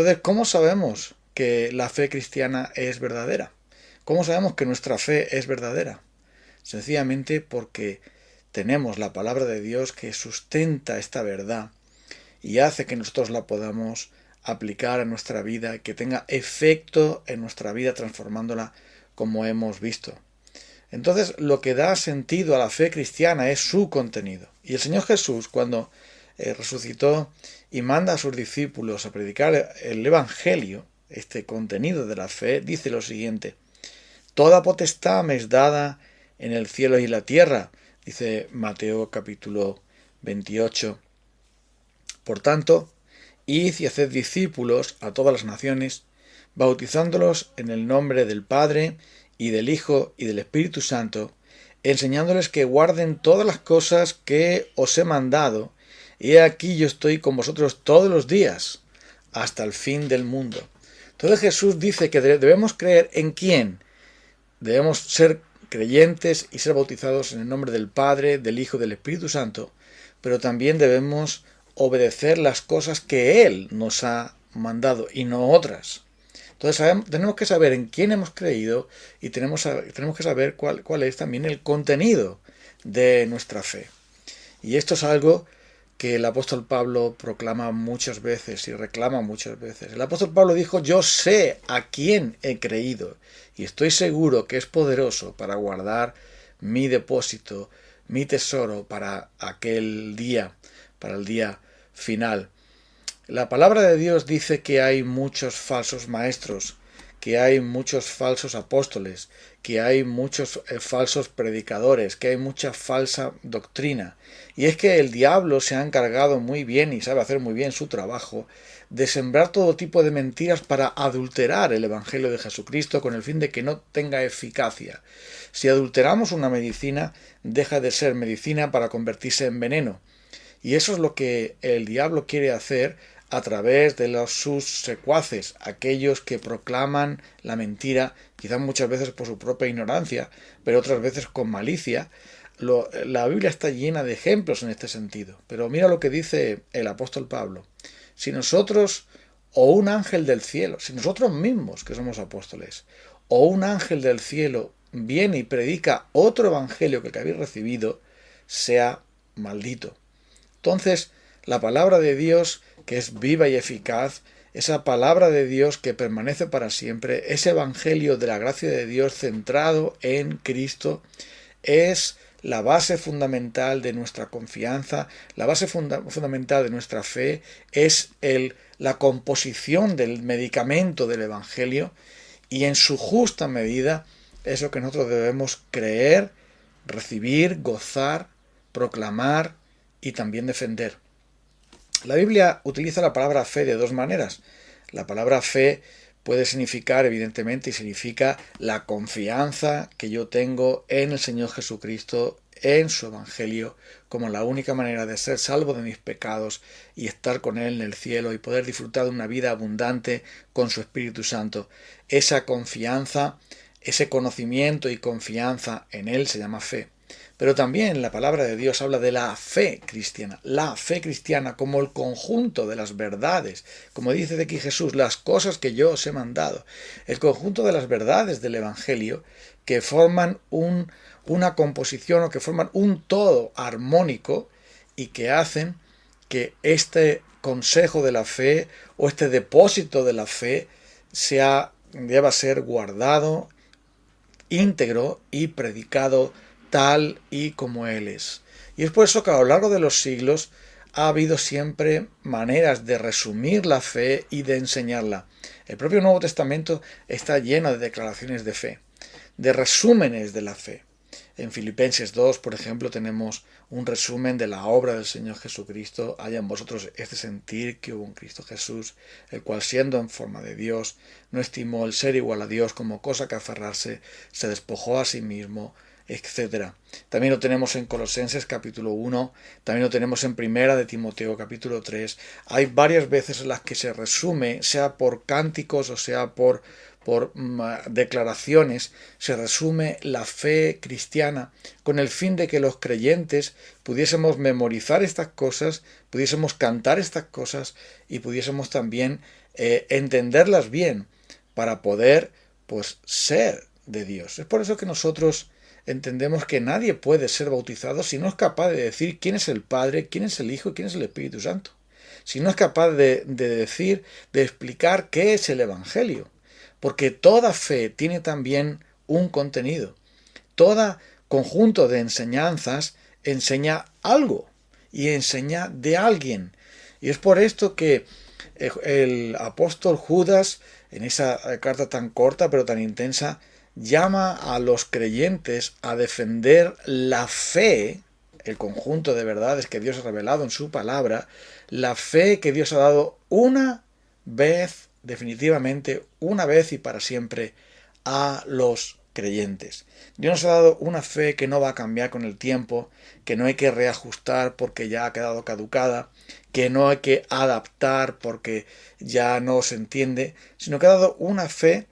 Entonces, ¿cómo sabemos que la fe cristiana es verdadera? ¿Cómo sabemos que nuestra fe es verdadera? Sencillamente porque tenemos la palabra de Dios que sustenta esta verdad y hace que nosotros la podamos aplicar a nuestra vida y que tenga efecto en nuestra vida transformándola como hemos visto. Entonces, lo que da sentido a la fe cristiana es su contenido. Y el Señor Jesús, cuando resucitó y manda a sus discípulos a predicar el Evangelio, este contenido de la fe, dice lo siguiente: Toda potestad me es dada en el cielo y la tierra, dice Mateo capítulo 28. Por tanto, id y haced discípulos a todas las naciones, bautizándolos en el nombre del Padre, y del Hijo, y del Espíritu Santo, enseñándoles que guarden todas las cosas que os he mandado, y he aquí yo estoy con vosotros todos los días, hasta el fin del mundo. Entonces Jesús dice que debemos creer en quién. Debemos ser creyentes y ser bautizados en el nombre del Padre, del Hijo y del Espíritu Santo, pero también debemos obedecer las cosas que Él nos ha mandado y no otras. Entonces tenemos que saber en quién hemos creído y tenemos que saber cuál es también el contenido de nuestra fe. Y esto es algo que el apóstol Pablo proclama muchas veces y reclama muchas veces. El apóstol Pablo dijo: yo sé a quién he creído y estoy seguro que es poderoso para guardar mi depósito, mi tesoro para aquel día, para el día final. La palabra de Dios dice que hay muchos falsos maestros, que hay muchos falsos apóstoles, que hay muchos falsos predicadores, que hay mucha falsa doctrina. Y es que el diablo se ha encargado muy bien y sabe hacer muy bien su trabajo de sembrar todo tipo de mentiras para adulterar el Evangelio de Jesucristo con el fin de que no tenga eficacia. Si adulteramos una medicina, deja de ser medicina para convertirse en veneno. Y eso es lo que el diablo quiere hacer a través de sus secuaces, aquellos que proclaman la mentira, quizás muchas veces por su propia ignorancia, pero otras veces con malicia. La Biblia está llena de ejemplos en este sentido. Pero mira lo que dice el apóstol Pablo. Si nosotros, o un ángel del cielo, si nosotros mismos, que somos apóstoles, o un ángel del cielo viene y predica otro evangelio que el que habéis recibido, sea maldito. Entonces, la palabra de Dios, que es viva y eficaz, esa palabra de Dios que permanece para siempre, ese evangelio de la gracia de Dios centrado en Cristo, es la base fundamental de nuestra confianza, la base fundamental de nuestra fe, es la composición del medicamento del evangelio, y en su justa medida es lo que nosotros debemos creer, recibir, gozar, proclamar y también defender. La Biblia utiliza la palabra fe de dos maneras. La palabra fe puede significar, evidentemente, y significa la confianza que yo tengo en el Señor Jesucristo, en su Evangelio, como la única manera de ser salvo de mis pecados y estar con Él en el cielo y poder disfrutar de una vida abundante con su Espíritu Santo. Esa confianza, ese conocimiento y confianza en Él se llama fe. Pero también la palabra de Dios habla de la fe cristiana como el conjunto de las verdades, como dice de aquí Jesús, las cosas que yo os he mandado, el conjunto de las verdades del Evangelio que forman una composición o que forman un todo armónico y que hacen que este consejo de la fe o este depósito de la fe deba ser guardado, íntegro y predicado tal y como Él es. Y es por eso que a lo largo de los siglos ha habido siempre maneras de resumir la fe y de enseñarla. El propio Nuevo Testamento está lleno de declaraciones de fe, de resúmenes de la fe. En Filipenses 2, por ejemplo, tenemos un resumen de la obra del Señor Jesucristo. Haya en vosotros este sentir que hubo en Cristo Jesús, el cual siendo en forma de Dios, no estimó el ser igual a Dios como cosa que aferrarse, se despojó a sí mismo, etc. También lo tenemos en Colosenses capítulo 1, también lo tenemos en Primera de Timoteo capítulo 3. Hay varias veces en las que se resume, sea por cánticos o sea por declaraciones, se resume la fe cristiana con el fin de que los creyentes pudiésemos memorizar estas cosas, pudiésemos cantar estas cosas y pudiésemos también entenderlas bien para poder pues ser de Dios. Es por eso que nosotros entendemos que nadie puede ser bautizado si no es capaz de decir quién es el Padre, quién es el Hijo y quién es el Espíritu Santo. Si no es capaz de decir, de explicar qué es el Evangelio. Porque toda fe tiene también un contenido. Todo conjunto de enseñanzas enseña algo y enseña de alguien. Y es por esto que el apóstol Judas, en esa carta tan corta pero tan intensa, llama a los creyentes a defender la fe, el conjunto de verdades que Dios ha revelado en su palabra, la fe que Dios ha dado una vez, definitivamente, una vez y para siempre, a los creyentes. Dios nos ha dado una fe que no va a cambiar con el tiempo, que no hay que reajustar porque ya ha quedado caducada, que no hay que adaptar porque ya no se entiende, sino que ha dado una fe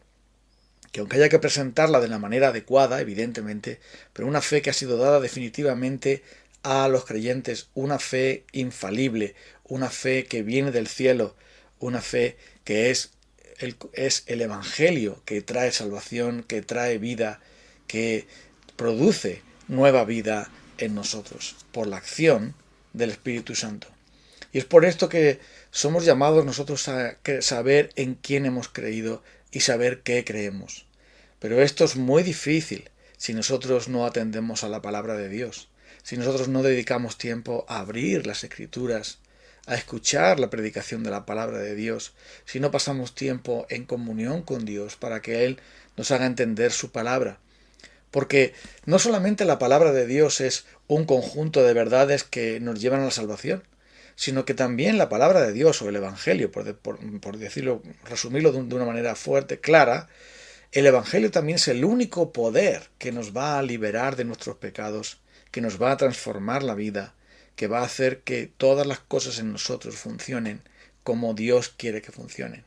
que aunque haya que presentarla de la manera adecuada, evidentemente, pero una fe que ha sido dada definitivamente a los creyentes, una fe infalible, una fe que viene del cielo, una fe que es el Evangelio, que trae salvación, que trae vida, que produce nueva vida en nosotros, por la acción del Espíritu Santo. Y es por esto que somos llamados nosotros a saber en quién hemos creído y saber qué creemos. Pero esto es muy difícil si nosotros no atendemos a la palabra de Dios, si nosotros no dedicamos tiempo a abrir las Escrituras, a escuchar la predicación de la palabra de Dios, si no pasamos tiempo en comunión con Dios para que Él nos haga entender su palabra. Porque no solamente la palabra de Dios es un conjunto de verdades que nos llevan a la salvación, sino que también la palabra de Dios o el Evangelio, por decirlo, resumirlo de una manera fuerte, clara, el Evangelio también es el único poder que nos va a liberar de nuestros pecados, que nos va a transformar la vida, que va a hacer que todas las cosas en nosotros funcionen como Dios quiere que funcionen.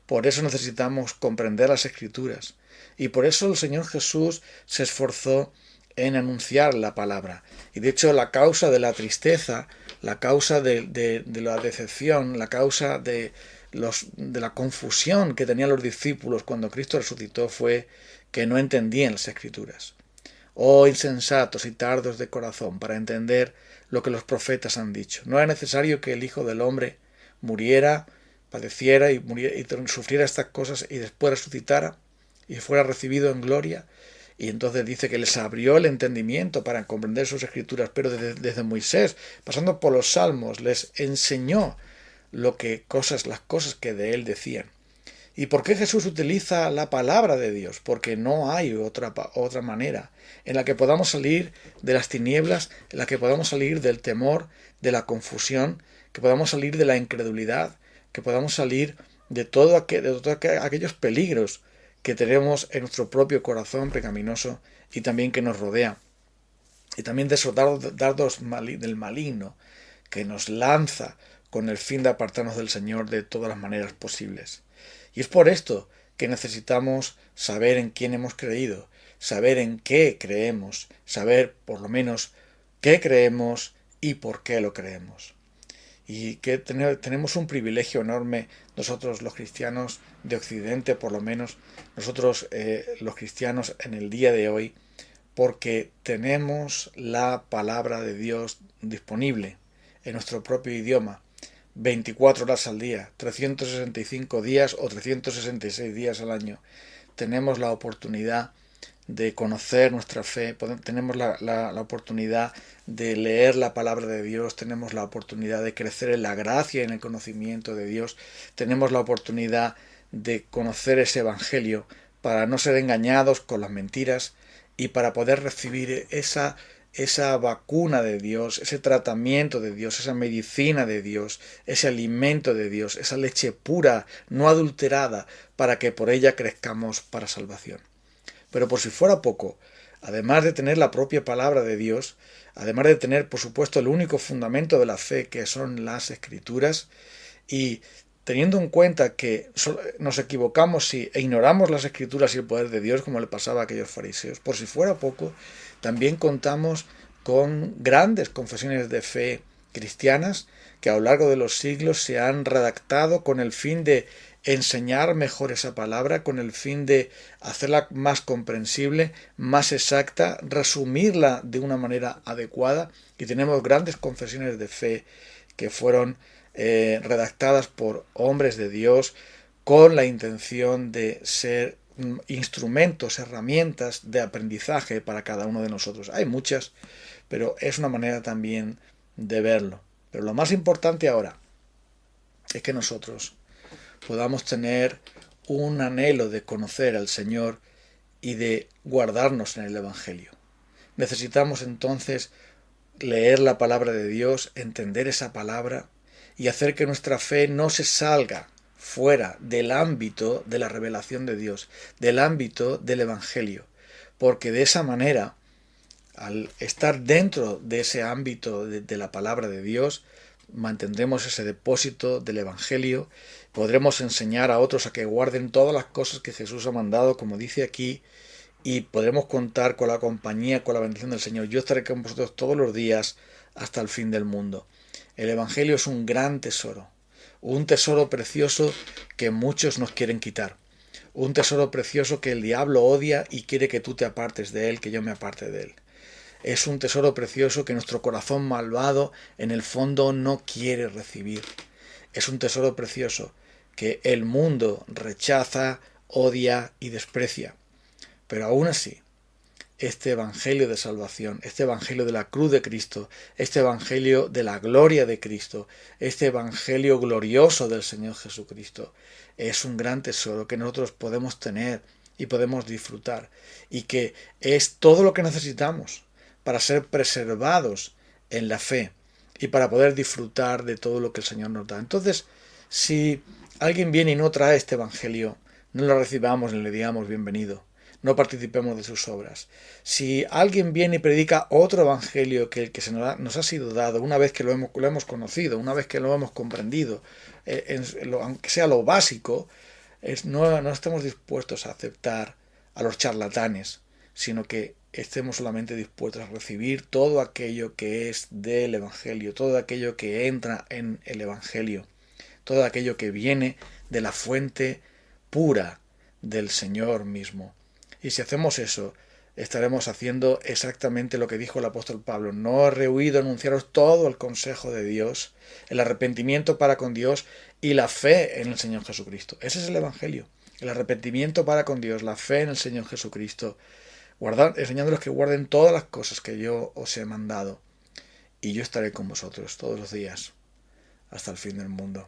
Por eso necesitamos comprender las Escrituras. Y por eso el Señor Jesús se esforzó en anunciar la palabra. Y de hecho la causa de la tristeza, la causa de la decepción, la causa de la confusión que tenían los discípulos cuando Cristo resucitó fue que no entendían las Escrituras. Oh insensatos y tardos de corazón para entender lo que los profetas han dicho. No era necesario que el Hijo del Hombre muriera, padeciera y sufriera estas cosas y después resucitara y fuera recibido en gloria. Y entonces dice que les abrió el entendimiento para comprender sus Escrituras, pero desde Moisés, pasando por los Salmos, les enseñó las cosas que de él decían. ¿Y por qué Jesús utiliza la palabra de Dios? Porque no hay otra manera en la que podamos salir de las tinieblas, en la que podamos salir del temor, de la confusión, que podamos salir de la incredulidad, que podamos salir de todos aquellos peligros que tenemos en nuestro propio corazón pecaminoso y también que nos rodea. Y también de esos dardos del maligno que nos lanza con el fin de apartarnos del Señor de todas las maneras posibles. Y es por esto que necesitamos saber en quién hemos creído, saber en qué creemos, saber por lo menos qué creemos y por qué lo creemos. Y que tenemos un privilegio enorme nosotros los cristianos de Occidente, por lo menos nosotros los cristianos en el día de hoy, porque tenemos la palabra de Dios disponible en nuestro propio idioma, 24 horas al día, 365 días o 366 días al año. Tenemos la oportunidad de conocer nuestra fe, tenemos la oportunidad de leer la palabra de Dios, tenemos la oportunidad de crecer en la gracia y en el conocimiento de Dios, tenemos la oportunidad de conocer ese Evangelio para no ser engañados con las mentiras y para poder recibir esa vacuna de Dios, ese tratamiento de Dios, esa medicina de Dios, ese alimento de Dios, esa leche pura, no adulterada, para que por ella crezcamos para salvación. Pero por si fuera poco, además de tener la propia palabra de Dios, además de tener, por supuesto, el único fundamento de la fe, que son las Escrituras, y teniendo en cuenta que nos equivocamos si ignoramos las Escrituras y el poder de Dios, como le pasaba a aquellos fariseos, por si fuera poco, también contamos con grandes confesiones de fe cristianas que a lo largo de los siglos se han redactado con el fin de enseñar mejor esa palabra con el fin de hacerla más comprensible, más exacta, resumirla de una manera adecuada. Y tenemos grandes confesiones de fe que fueron redactadas por hombres de Dios con la intención de ser instrumentos, herramientas de aprendizaje para cada uno de nosotros. Hay muchas, pero es una manera también de verlo. Pero lo más importante ahora es que nosotros podamos tener un anhelo de conocer al Señor y de guardarnos en el Evangelio. Necesitamos entonces leer la palabra de Dios, entender esa palabra y hacer que nuestra fe no se salga fuera del ámbito de la revelación de Dios, del ámbito del Evangelio, porque de esa manera, al estar dentro de ese ámbito de la palabra de Dios, mantendremos ese depósito del Evangelio, podremos enseñar a otros a que guarden todas las cosas que Jesús ha mandado, como dice aquí, y podremos contar con la compañía, con la bendición del Señor. Yo estaré con vosotros todos los días hasta el fin del mundo. El Evangelio es un gran tesoro, un tesoro precioso que muchos nos quieren quitar, un tesoro precioso que el diablo odia y quiere que tú te apartes de él, que yo me aparte de él. Es un tesoro precioso que nuestro corazón malvado en el fondo no quiere recibir. Es un tesoro precioso que el mundo rechaza, odia y desprecia. Pero aún así, este Evangelio de salvación, este Evangelio de la cruz de Cristo, este Evangelio de la gloria de Cristo, este Evangelio glorioso del Señor Jesucristo, es un gran tesoro que nosotros podemos tener y podemos disfrutar, y que es todo lo que necesitamos para ser preservados en la fe y para poder disfrutar de todo lo que el Señor nos da. Entonces, si alguien viene y no trae este Evangelio, no lo recibamos ni le digamos bienvenido. No participemos de sus obras. Si alguien viene y predica otro evangelio que el que nos ha sido dado, una vez que lo hemos conocido, una vez que lo hemos comprendido, aunque sea lo básico, no estemos dispuestos a aceptar a los charlatanes, sino que estemos solamente dispuestos a recibir todo aquello que es del evangelio, todo aquello que entra en el evangelio, todo aquello que viene de la fuente pura del Señor mismo. Y si hacemos eso, estaremos haciendo exactamente lo que dijo el apóstol Pablo: no he rehuido anunciaros todo el consejo de Dios, el arrepentimiento para con Dios y la fe en el Señor Jesucristo. Ese es el Evangelio, el arrepentimiento para con Dios, la fe en el Señor Jesucristo, enseñándoles que guarden todas las cosas que yo os he mandado, y yo estaré con vosotros todos los días, hasta el fin del mundo.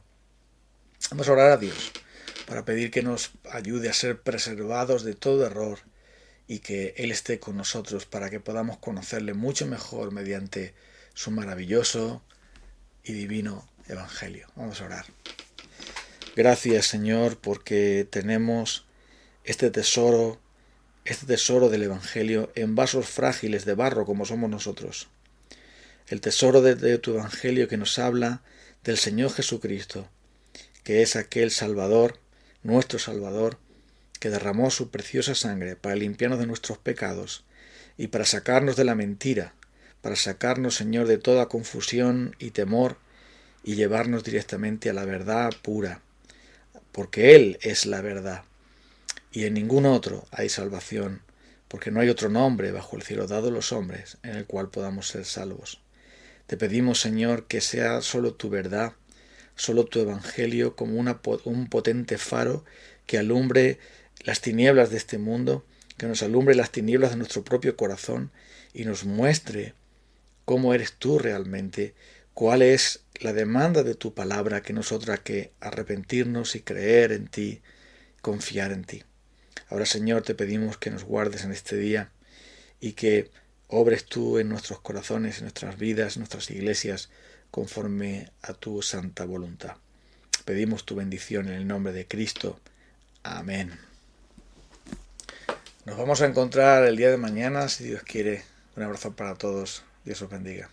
Vamos a orar a Dios para pedir que nos ayude a ser preservados de todo error y que Él esté con nosotros para que podamos conocerle mucho mejor mediante su maravilloso y divino Evangelio. Vamos a orar. Gracias, Señor, porque tenemos este tesoro del Evangelio en vasos frágiles de barro como somos nosotros. El tesoro de tu Evangelio que nos habla del Señor Jesucristo, que es aquel Salvador, nuestro Salvador, que derramó su preciosa sangre para limpiarnos de nuestros pecados y para sacarnos de la mentira, para sacarnos, Señor, de toda confusión y temor y llevarnos directamente a la verdad pura, porque Él es la verdad y en ningún otro hay salvación, porque no hay otro nombre bajo el cielo dado a los hombres en el cual podamos ser salvos. Te pedimos, Señor, que sea solo tu verdad, solo tu Evangelio como un potente faro que alumbre las tinieblas de este mundo, que nos alumbre las tinieblas de nuestro propio corazón y nos muestre cómo eres tú realmente, cuál es la demanda de tu palabra, que nosotros hay que arrepentirnos y creer en ti, confiar en ti. Ahora, Señor, te pedimos que nos guardes en este día y que obres tú en nuestros corazones, en nuestras vidas, en nuestras iglesias, conforme a tu santa voluntad. Pedimos tu bendición en el nombre de Cristo. Amén. Nos vamos a encontrar el día de mañana, si Dios quiere. Un abrazo para todos. Dios os bendiga.